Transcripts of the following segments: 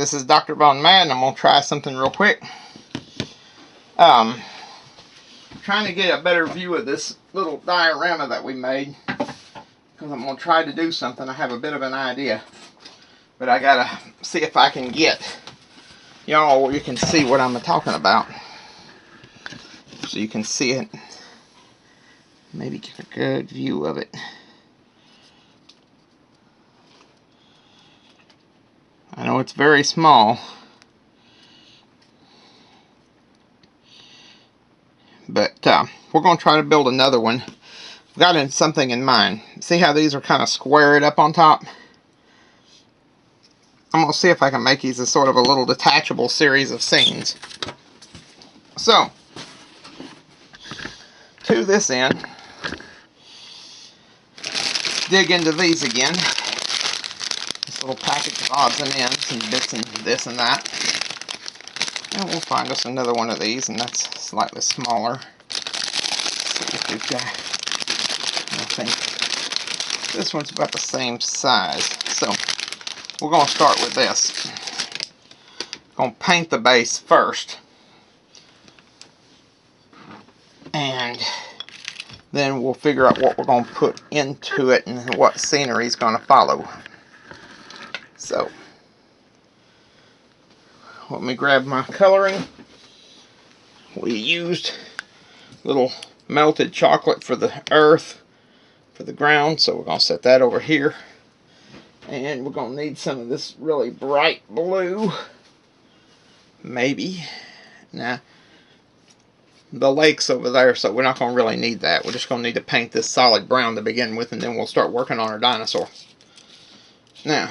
this is Dr. Von Mad, and I'm going to try something real quick. Trying to get a better view of this little diorama that we made, because I'm going to try to do something. I have a bit of an idea, but I got to see if I can get y'all where you can see what I'm talking about. So you can see it. Maybe get a good view of it. I know it's very small, but we're going to try to build another one. I've got something in mind. See how these are kind of squared up on top? I'm going to see if I can make these as sort of a little detachable series of scenes. So, to this end, dig into these again. This little package of odds and ends and bits and this and that. And we'll find us another one of these, and that's slightly smaller. Let's see if we've got, I think this one's about the same size. So we're going to start with this. Going to paint the base first, and then we'll figure out what we're going to put into it and what scenery is going to follow. So let me grab my coloring. We used little melted chocolate for the earth, for the ground, so we're going to set that over here. And we're going to need some of this really bright blue. Maybe. Nah. The lake's over there, so we're not going to really need that. We're just going to need to paint this solid brown to begin with, and then we'll start working on our dinosaur. Now,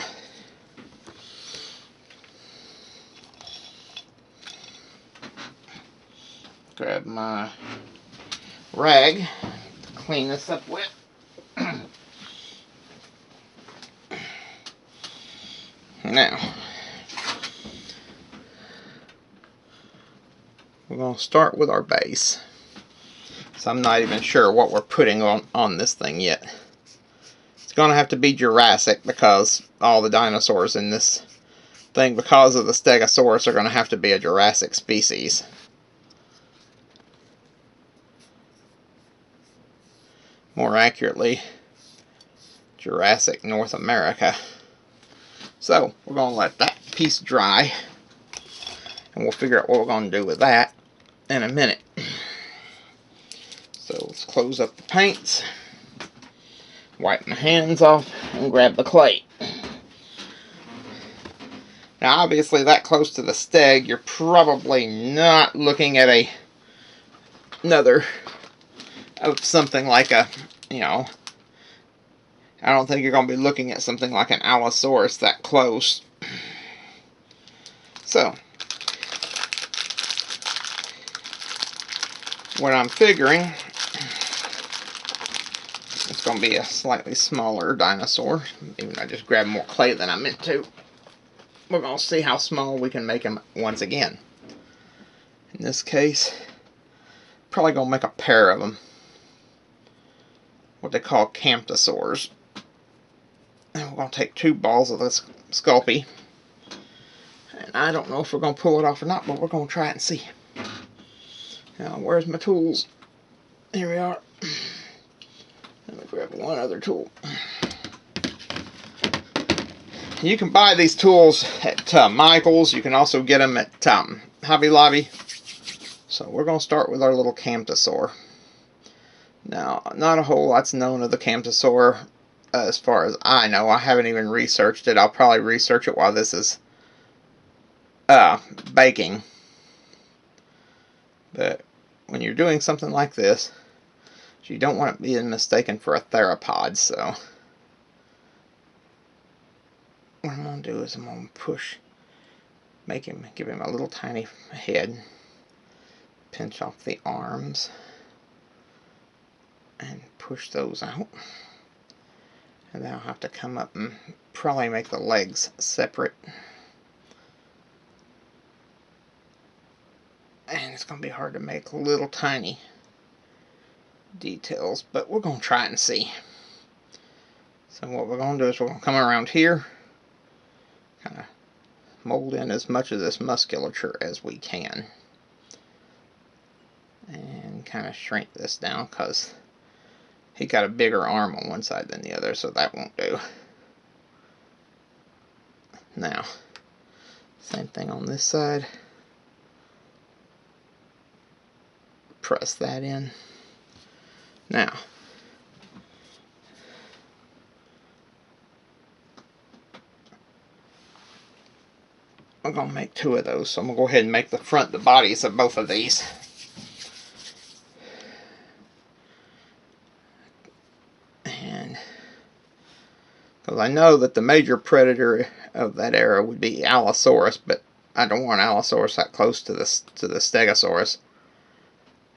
grab my rag to clean this up with. Now, we're going to start with our base. So I'm not even sure what we're putting on this thing yet. It's going to have to be Jurassic, because all the dinosaurs in this thing, because of the Stegosaurus, are going to have to be a Jurassic species. More accurately, Jurassic North America. So we're going to let that piece dry, and we'll figure out what we're going to do with that in a minute. So let's close up the paints, wipe my hands off, and grab the clay. Now obviously that close to the steg, you're probably not looking at another of something like a, I don't think you're going to be looking at something like an Allosaurus that close. So, what I'm figuring, it's going to be a slightly smaller dinosaur. Even I just grabbed more clay than I meant to. We're going to see how small we can make him once again. In this case, probably going to make a pair of them. What they call Camptosaurs. And we're going to take 2 balls of this Sculpey. And I don't know if we're going to pull it off or not, but we're going to try it and see. Now, where's my tools? Here we are. Let me grab one other tool. You can buy these tools at Michael's. You can also get them at Hobby Lobby. So we're going to start with our little Camptosaur. Now, not a whole lot's known of the Camptosaur as far as I know. I haven't even researched it. I'll probably research it while this is baking. But when you're doing something like this, you don't want it being mistaken for a theropod. So what I'm going to do is I'm going to push, give him a little tiny head, pinch off the arms, and push those out. And then I'll have to come up and probably make the legs separate. And it's going to be hard to make little tiny details, but we're going to try it and see. So what we're going to do is we're going to come around here, kind of mold in as much of this musculature as we can. And kind of shrink this down because he got a bigger arm on one side than the other, so that won't do. Now, same thing on this side. Press that in. Now, I'm going to make 2 of those, so I'm going to go ahead and make the bodies of both of these. And because I know that the major predator of that era would be Allosaurus, but I don't want Allosaurus that close to the Stegosaurus.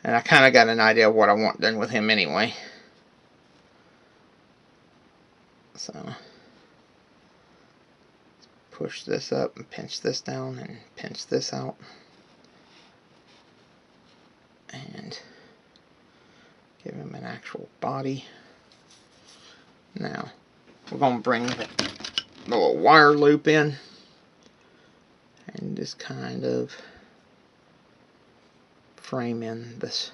And I kind of got an idea of what I want done with him anyway. So, push this up and pinch this down and pinch this out. And give him an actual body. Now, we're going to bring the little wire loop in. And just kind of frame in this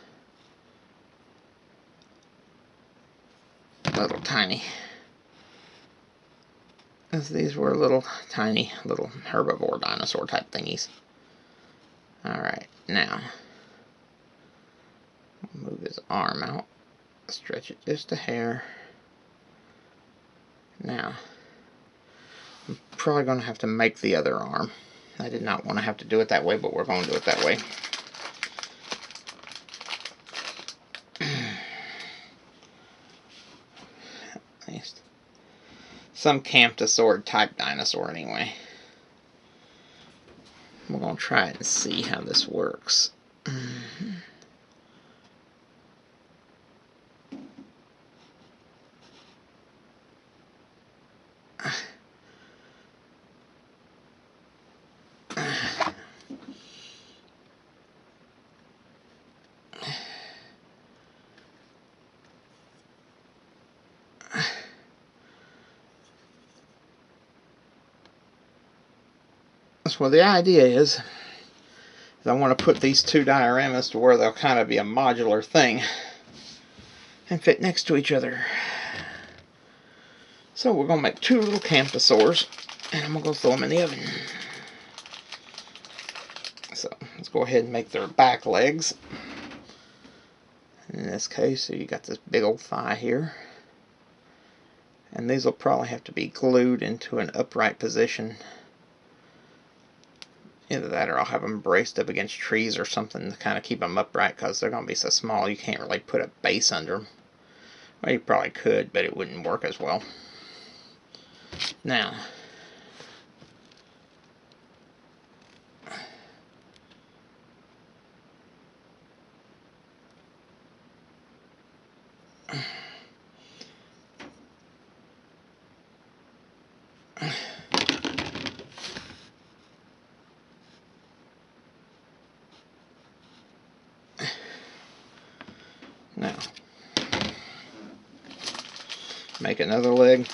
little tiny, as these were little tiny little herbivore dinosaur type thingies. Alright, now move his arm out, stretch it just a hair. Now I'm probably going to have to make the other arm. I did not want to have to do it that way, but we're going to do it that way. Some Camptosaur type dinosaur anyway. We're going to try it and see how this works. Well, the idea is I want to put these 2 dioramas to where they'll kind of be a modular thing and fit next to each other. So we're going to make 2 little Camptosaurs, and I'm going to go throw them in the oven. So let's go ahead and make their back legs. In this case, so you got this big old thigh here. And these will probably have to be glued into an upright position. Either that or I'll have them braced up against trees or something to kind of keep them upright, because they're going to be so small you can't really put a base under them. Well, you probably could, but it wouldn't work as well. Now, make another leg.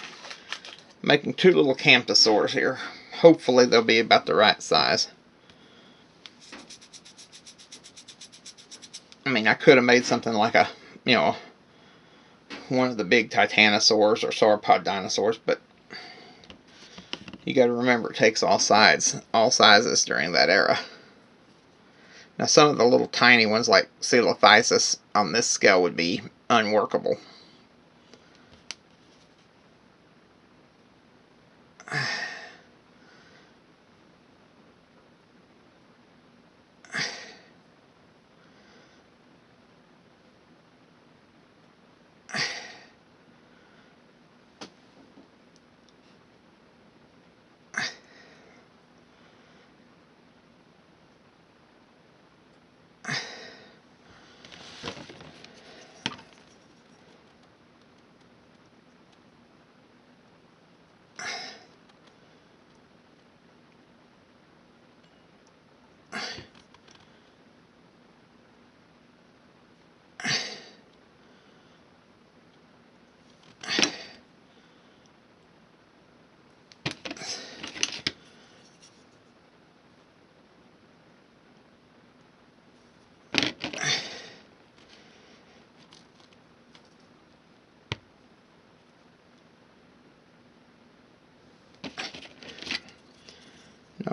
Making 2 little Camptosaurs here. Hopefully they'll be about the right size. I mean, I could have made something like a, you know, one of the big Titanosaurs or sauropod dinosaurs, but you got to remember it takes all sizes during that era. Now, some of the little tiny ones like Coelophysis on this scale would be unworkable.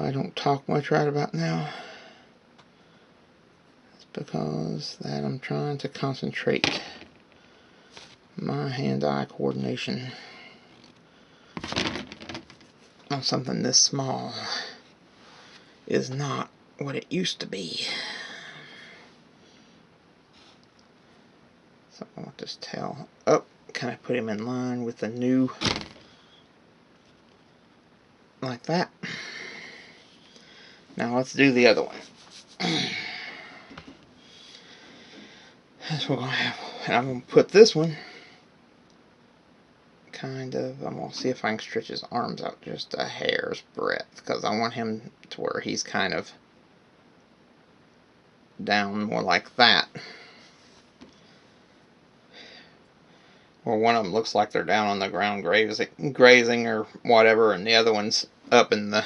I don't talk much right about now. It's because that I'm trying to concentrate my hand-eye coordination on something this small is not what it used to be. So I want this tail up, kind of put him in line with the new, like that. Now let's do the other one. So we're going to have, and I'm going to put this one kind of, I'm going to see if I can stretch his arms out just a hair's breadth, because I want him to where he's kind of down more like that. Or one of them looks like they're down on the ground grazing or whatever, and the other one's up in the,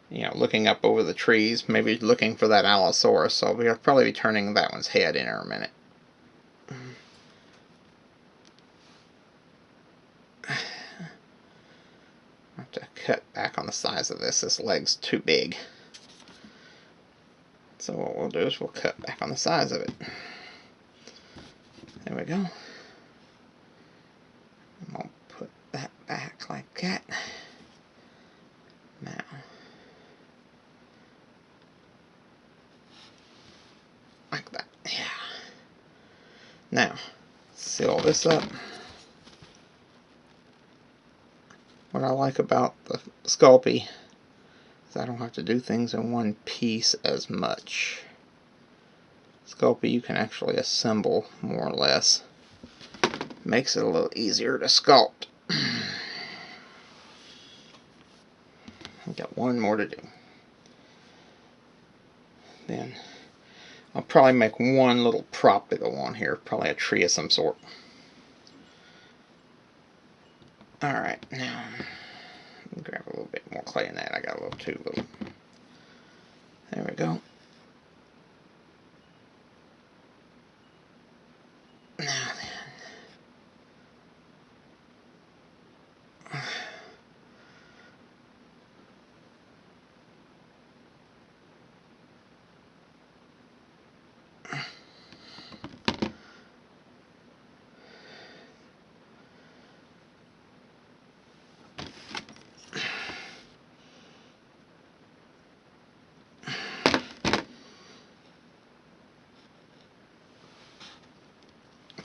you know, looking up over the trees, maybe looking for that Allosaurus. So we'll probably be turning that one's head in a minute. I have to cut back on the size of this. This leg's too big. So what we'll do is we'll cut back on the size of it. There we go. I'm going to put that back like that. Now, like that. Yeah. Now, seal this up. What I like about the Sculpey is I don't have to do things in one piece as much. Sculpey you can actually assemble more or less. Makes it a little easier to sculpt. I've got one more to do. Then I'll probably make one little prop to go on here. Probably a tree of some sort. Alright, now grab a little bit more clay in that. I got a little too little. There we go. Now then.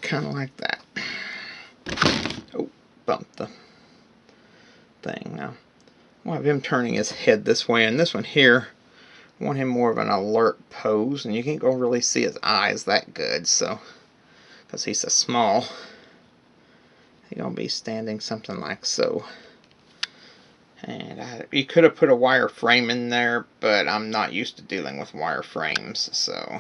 Kind of like that. Oh, bumped the thing. Now, I'll have him turning his head this way, and this one here, I want him more of an alert pose, and you can't go really see his eyes that good, so, because he's so small, he's going to be standing something like so. And you could have put a wire frame in there, but I'm not used to dealing with wire frames, so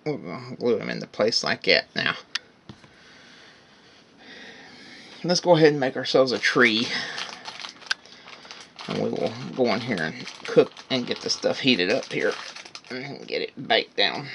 we'll glue him into place like that. Now, let's go ahead and make ourselves a tree. And we will go in here and cook and get the stuff heated up here and get it baked down.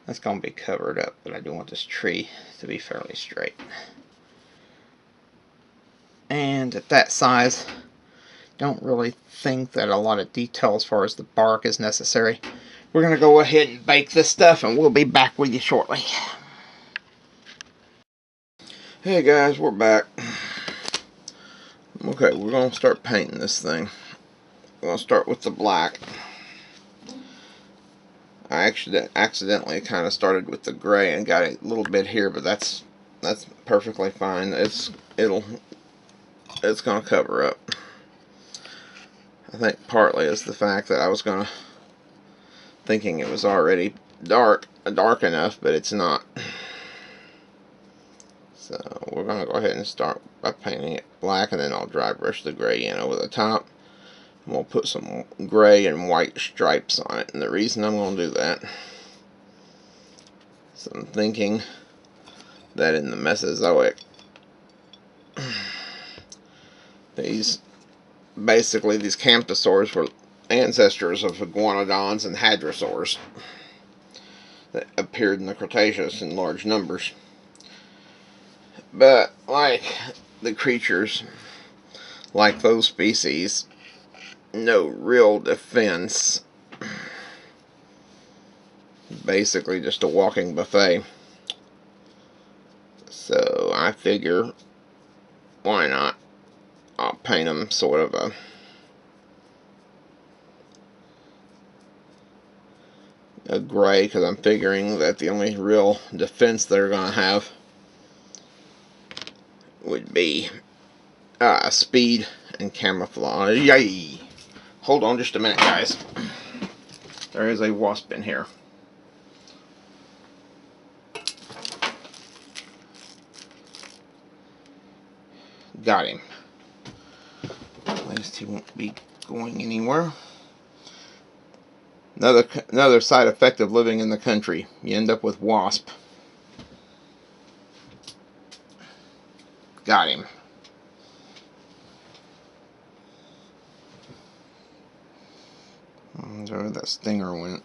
That's going to be covered up, but I do want this tree to be fairly straight. And at that size, don't really think that a lot of detail as far as the bark is necessary. We're going to go ahead and bake this stuff, and we'll be back with you shortly. Hey guys, we're back. Okay, we're going to start painting this thing. We're going to start with the black. I actually accidentally kind of started with the gray and got a little bit here, but that's perfectly fine. It's gonna cover up. I think partly is the fact that I was thinking it was already dark enough, but it's not. So we're going to go ahead and start by painting it black, and then I'll dry brush the gray in over the top. And we'll put some gray and white stripes on it. And the reason I'm going to do that is I'm thinking that in the Mesozoic, these Camptosaurs were ancestors of Iguanodons and Hadrosaurs that appeared in the Cretaceous in large numbers. But like the creatures, like those species, no real defense. Basically just a walking buffet. So I figure, why not? I'll paint them sort of a gray, because I'm figuring that the only real defense they're going to have would be speed and camouflage. Yay! Hold on just a minute, guys. There is a wasp in here. Got him. At least he won't be going anywhere. Another side effect of living in the country. You end up with wasp. Got him. I wonder where that stinger went.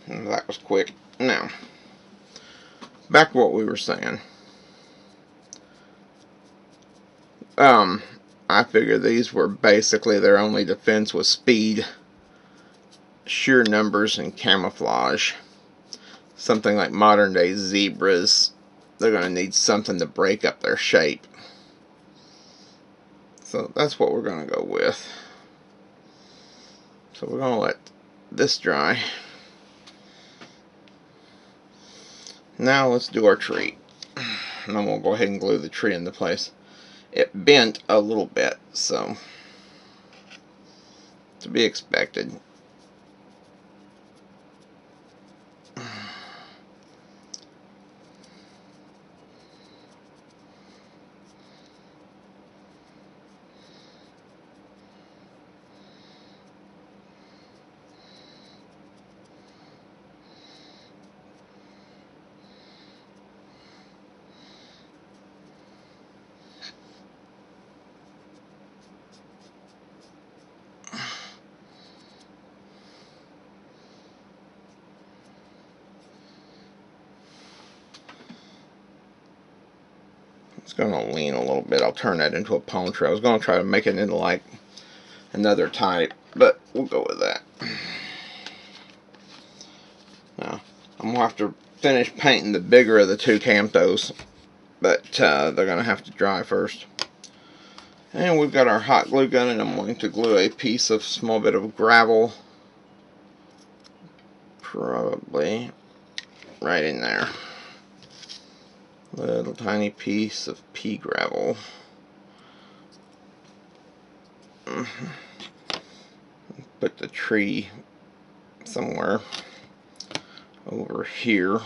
That was quick. Now, back to what we were saying. I figure these were basically their only defense was speed, sheer numbers, and camouflage. Something like modern day zebras, they're going to need something to break up their shape. So that's what we're going to go with. So we're going to let this dry. Now let's do our tree. And then we'll go ahead and glue the tree into place. It bent a little bit, so to be expected. It's going to lean a little bit. I'll turn that into a palm tree. I was going to try to make it into like another type, but we'll go with that. Now, I'm going to have to finish painting the bigger of the two Camptos, but they're going to have to dry first. And we've got our hot glue gun, and I'm going to glue a piece of small bit of gravel, probably right in there. Little tiny piece of pea gravel. Put the tree somewhere over here.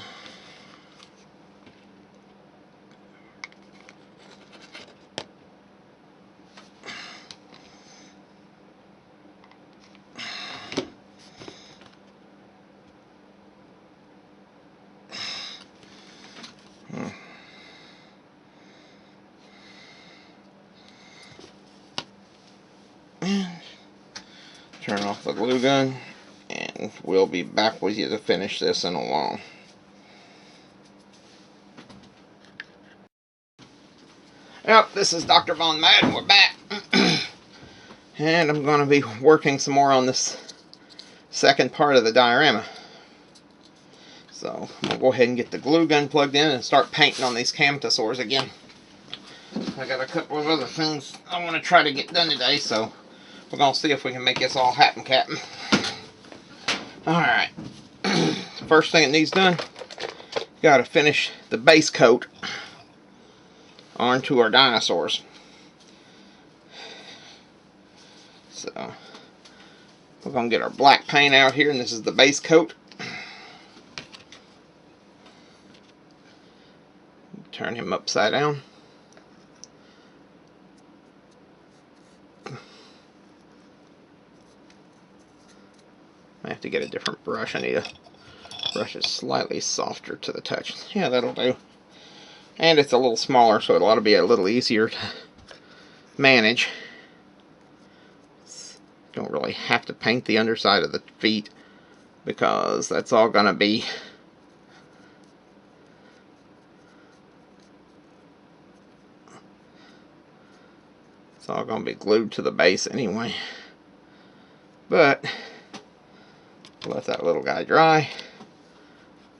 Turn off the glue gun, and we'll be back with you to finish this in a while. Yep, this is Dr. Von Mad, and we're back. And I'm going to be working some more on this second part of the diorama. So, I'm going to go ahead and get the glue gun plugged in and start painting on these Camptosaurs again. I got a couple of other things I want to try to get done today, so we're going to see if we can make this all happen, Captain. Alright. First thing it needs done, got to finish the base coat onto our dinosaurs. So, We're going to get our black paint out here, and this is the base coat. Turn him upside down. I have to get a different brush. I need a brush that's slightly softer to the touch. Yeah, that'll do. And it's a little smaller, so it ought to be a little easier to manage. You don't really have to paint the underside of the feet, because that's all going to be glued to the base anyway. But let that little guy dry,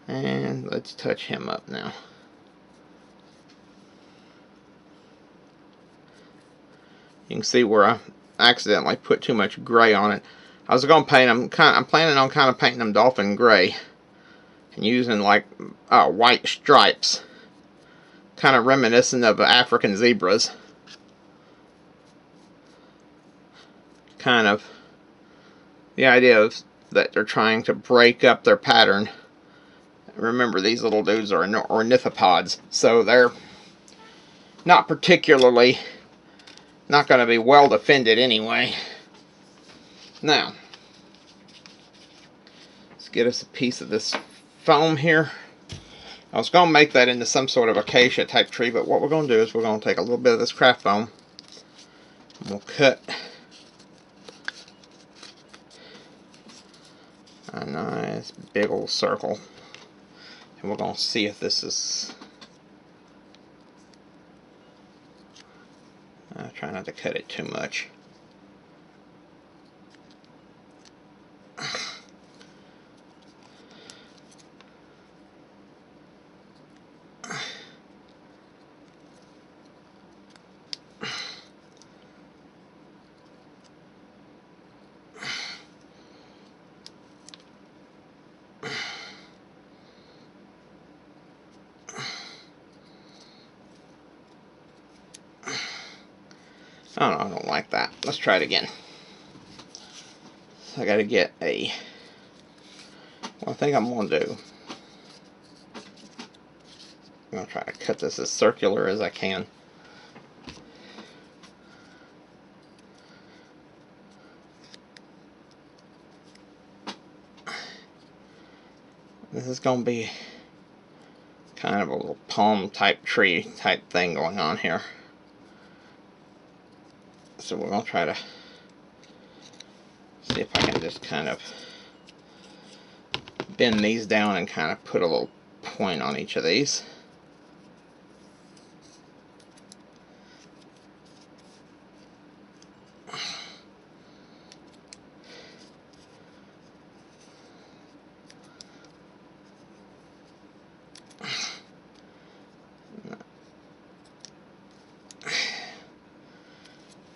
and let's touch him up now. You can see where I accidentally put too much gray on it. I was going to paint them, I'm planning on kind of painting them dolphin gray and using like white stripes, kind of reminiscent of African zebras. Kind of the idea of that they're trying to break up their pattern. Remember, these little dudes are ornithopods, so they're not particularly not going to be well defended anyway. Now, let's get us a piece of this foam here. I was going to make that into some sort of acacia type tree, but what we're going to do is we're going to take a little bit of this craft foam and we'll cut a nice big old circle, and we're going to see if this is, I try not to cut it too much. Oh no, I don't like that. Let's try it again. So I gotta get a, what I think I'm gonna do, I'm gonna try to cut this as circular as I can. This is gonna be kind of a little palm type tree type thing going on here. So we're going to try to see if I can just kind of bend these down and kind of put a little point on each of these.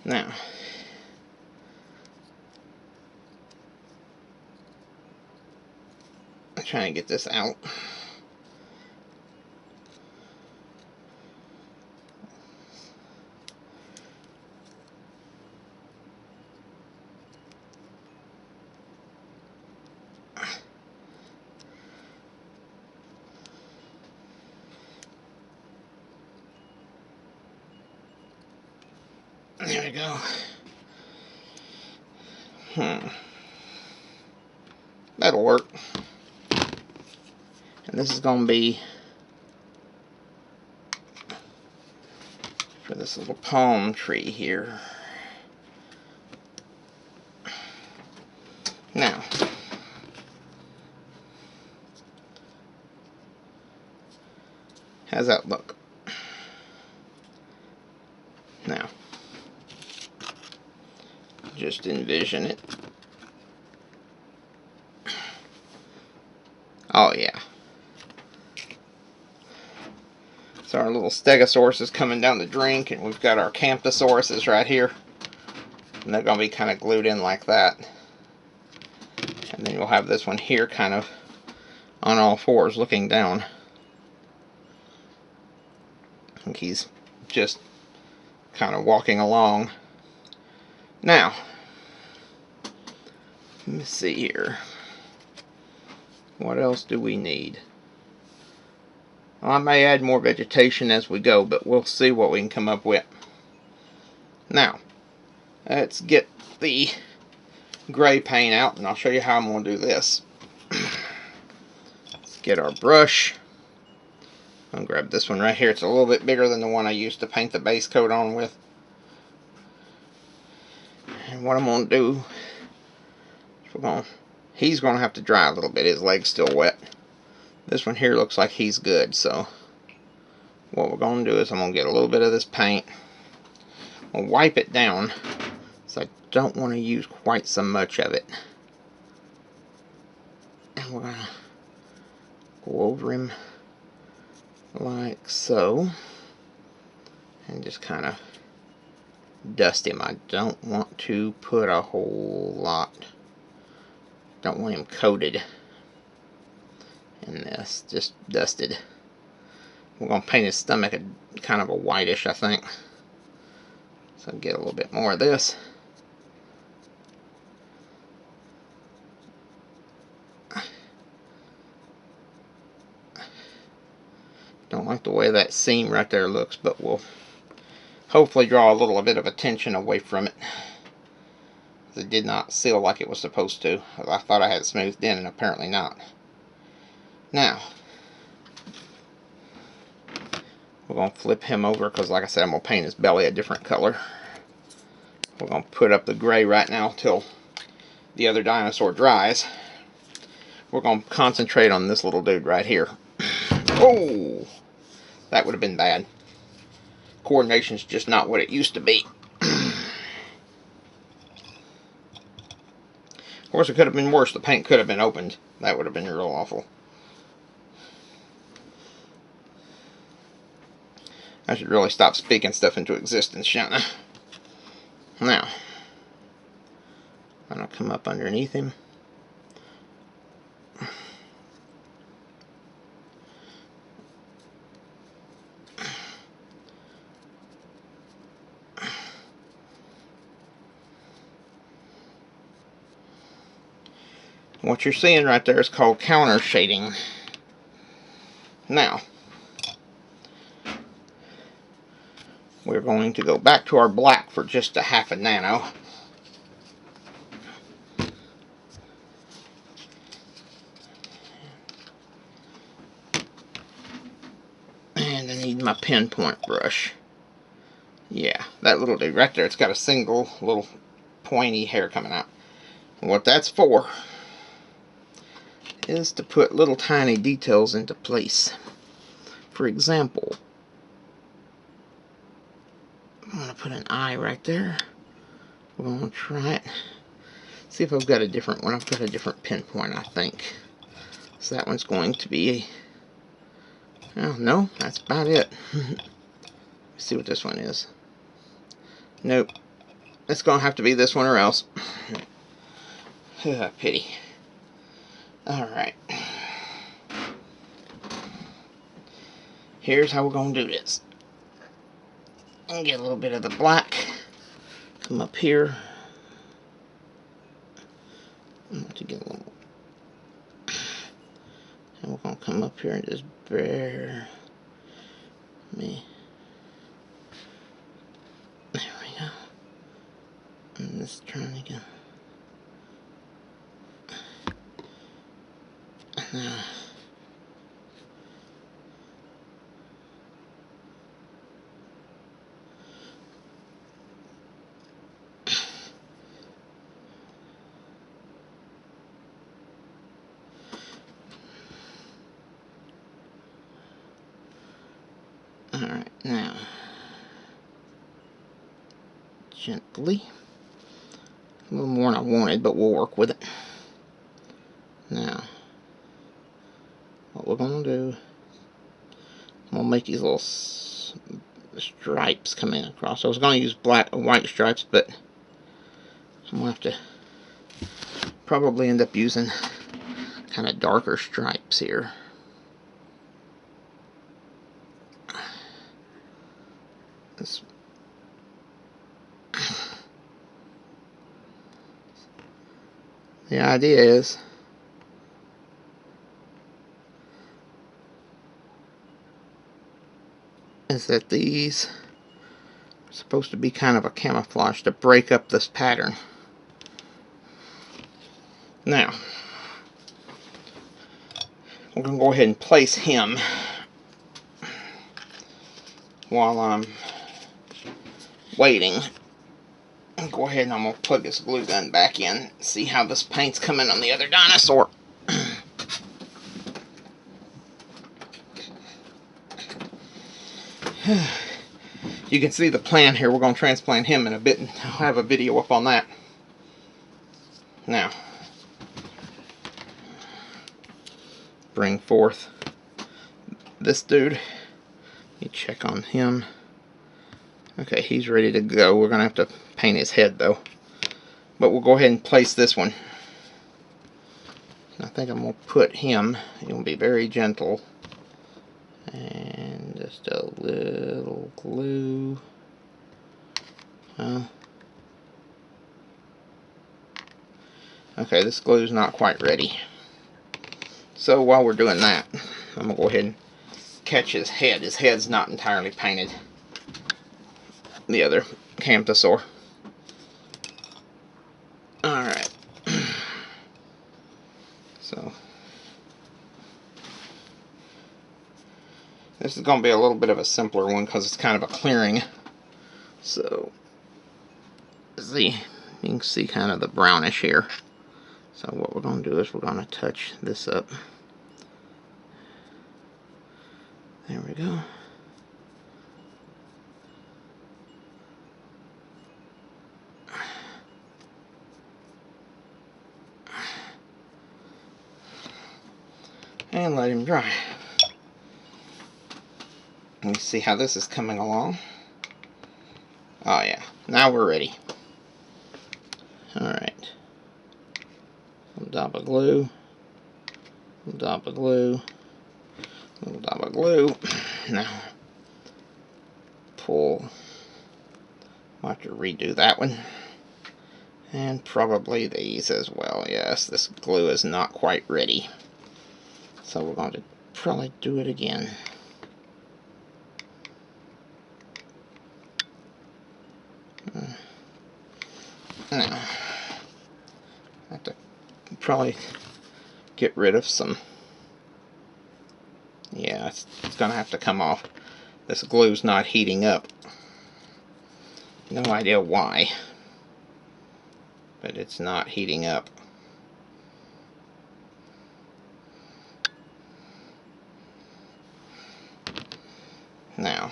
Now, I'm trying to get this out. There we go. That'll work. And this is going to be for this little palm tree here. Now, how's that look? Now, just envision it. Oh yeah. So our little Stegosaurus is coming down the drink, and we've got our Camptosauruses right here. And they're going to be kind of glued in like that. And then you'll have this one here kind of on all fours looking down. I think he's just kind of walking along. Now, Let me see here. What else do we need? I may add more vegetation as we go, but we'll see what we can come up with. Now, let's get the gray paint out, and I'll show you how I'm going to do this. Let's get our brush. I'll grab this one right here. It's a little bit bigger than the one I used to paint the base coat on with. And what I'm going to do, he's going to have to dry a little bit. His leg's still wet. This one here looks like he's good, so what we're going to do is I'm going to get a little bit of this paint. I'll wipe it down, so I don't want to use quite so much of it. And we're going to go over him like so, and just kind of dust him. I don't want to put a whole lot. Don't want him coated in this, just dusted. We're going to paint his stomach a kind of a whitish, I think. So get a little bit more of this. Don't like the way that seam right there looks, but we'll hopefully draw a little bit of attention away from it. It did not seal like it was supposed to. I thought I had it smoothed in, and apparently not. Now, we're going to flip him over, because like I said, I'm going to paint his belly a different color. We're going to put up the gray right now till the other dinosaur dries. We're going to concentrate on this little dude right here. Oh! That would have been bad. Coordination's just not what it used to be. Of course, it could have been worse. The paint could have been opened. That would have been real awful. I should really stop speaking stuff into existence, shouldn't I? Now, I'm going to come up underneath him. What you're seeing right there is called counter shading. Now, we're going to go back to our black for just a half a nano. And I need my pinpoint brush. Yeah, that little dude right there, it's got a single little pointy hair coming out. And what that's for is to put little tiny details into place. For example, I'm going to put an eye right there. We're going to try it. See if I've got a different one. I've got a different pinpoint, I think. So that one's going to be oh, no, that's about it. Let's see what this one is. Nope. It's going to have to be this one or else. Pity. Alright. Here's how we're going to do this. And get a little bit of the black. Come up here. I want to get a little. And we're going to come up here and just bear me. There we go. And this trying to go. Now, alright, now, gently, a little more than I wanted, but we'll work with it. Now, what we're going to do, I'm going to make these little stripes coming across. I was going to use white stripes, but I'm going to have to probably end up using kind of darker stripes here. This the idea is that these are supposed to be kind of a camouflage to break up this pattern. Now, we're going to go ahead and place him while I'm waiting. Go ahead and I'm going to plug this glue gun back in, see how this paint's coming on the other dinosaur. You can see the plan here. We're going to transplant him in a bit, and I'll have a video up on that. Now, bring forth this dude. You check on him. Okay, he's ready to go. We're going to have to paint his head though. But we'll go ahead and place this one. I think I'm going to put him. He'll be very gentle. And just a little glue. Okay, this glue's not quite ready. So while we're doing that, I'm going to go ahead and catch his head. His head's not entirely painted. The other Camptosaur. Alright. So, this is going to be a little bit of a simpler one because it's kind of a clearing. So, see, you can see kind of the brownish here. So what we're going to do is we're going to touch this up. There we go. And let him dry. Let me see how this is coming along. Oh yeah, now we're ready. Alright. Little dab of glue. Little dab of glue. Little dab of glue. Now, pull. I'll have to redo that one. And probably these as well. Yes, this glue is not quite ready. So we're going to probably do it again. Now, I have to probably get rid of some. Yeah, it's going to have to come off. This glue's not heating up. No idea why, but it's not heating up. Now,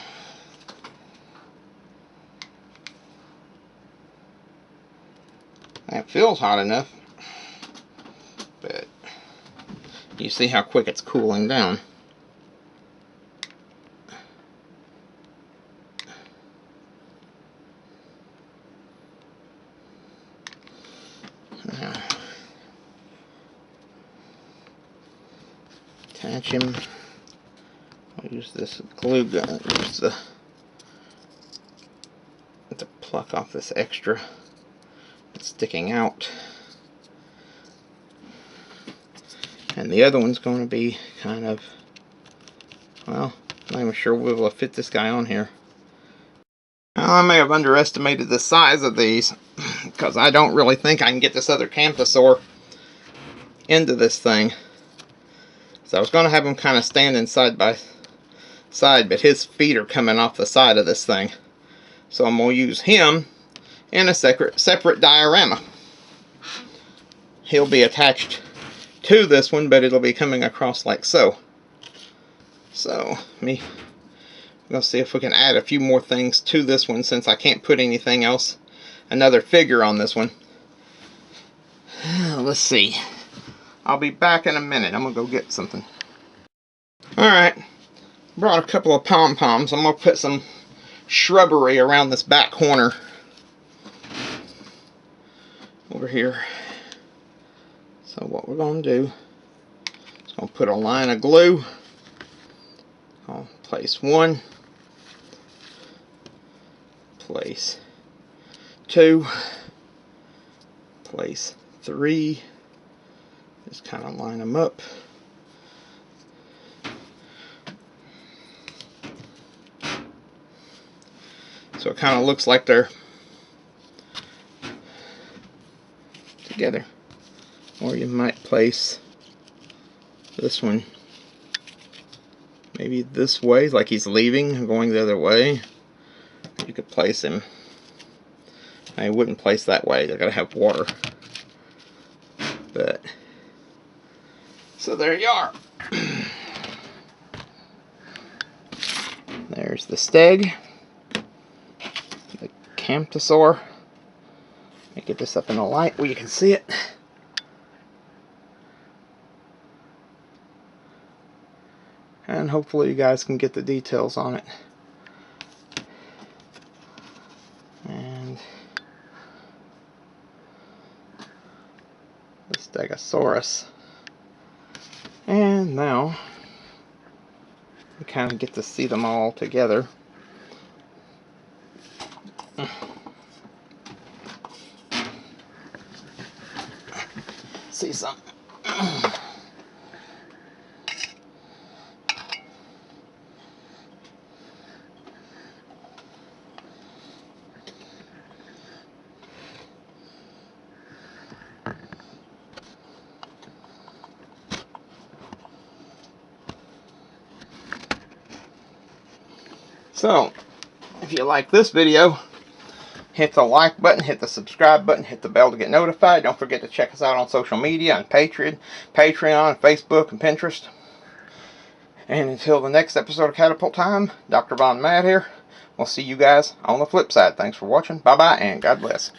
it feels hot enough, but you see how quick it's cooling down. Now, attach him. I'll use this glue gun, use to pluck off this extra that's sticking out. And the other one's going to be kind of, well, I'm not even sure we'll be able to fit this guy on here. Now, I may have underestimated the size of these, because I don't really think I can get this other Camptosaur into this thing. So I was going to have him kind of standing side by side, but his feet are coming off the side of this thing. So I'm going to use him in a separate diorama. He'll be attached to this one, but it'll be coming across like so. So, I'm going to see if we can add a few more things to this one, since I can't put anything else, another figure on this one. Let's see. I'll be back in a minute. I'm going to go get something. Alright. Brought a couple of pom-poms. I'm going to put some shrubbery around this back corner over here. So what we're going to do is going to put a line of glue. I'll place one, place two, place three, Just kind of line them up. So it kind of looks like they're together. Or you might place this one maybe this way, like he's leaving and going the other way. You could place him. I wouldn't place that way, they're gonna have water. But so there you are. There's the steg, the Camptosaur. Let me get this up in the light where you can see it. And hopefully you guys can get the details on it. And the Stegosaurus. And now you kind of get to see them all together. See something. So, if you like this video, hit the like button, hit the subscribe button, hit the bell to get notified. Don't forget to check us out on social media, on Patreon, Facebook, and Pinterest. And until the next episode of Catapult Time, Dr. Von Mad here. We'll see you guys on the flip side. Thanks for watching. Bye-bye, and God bless.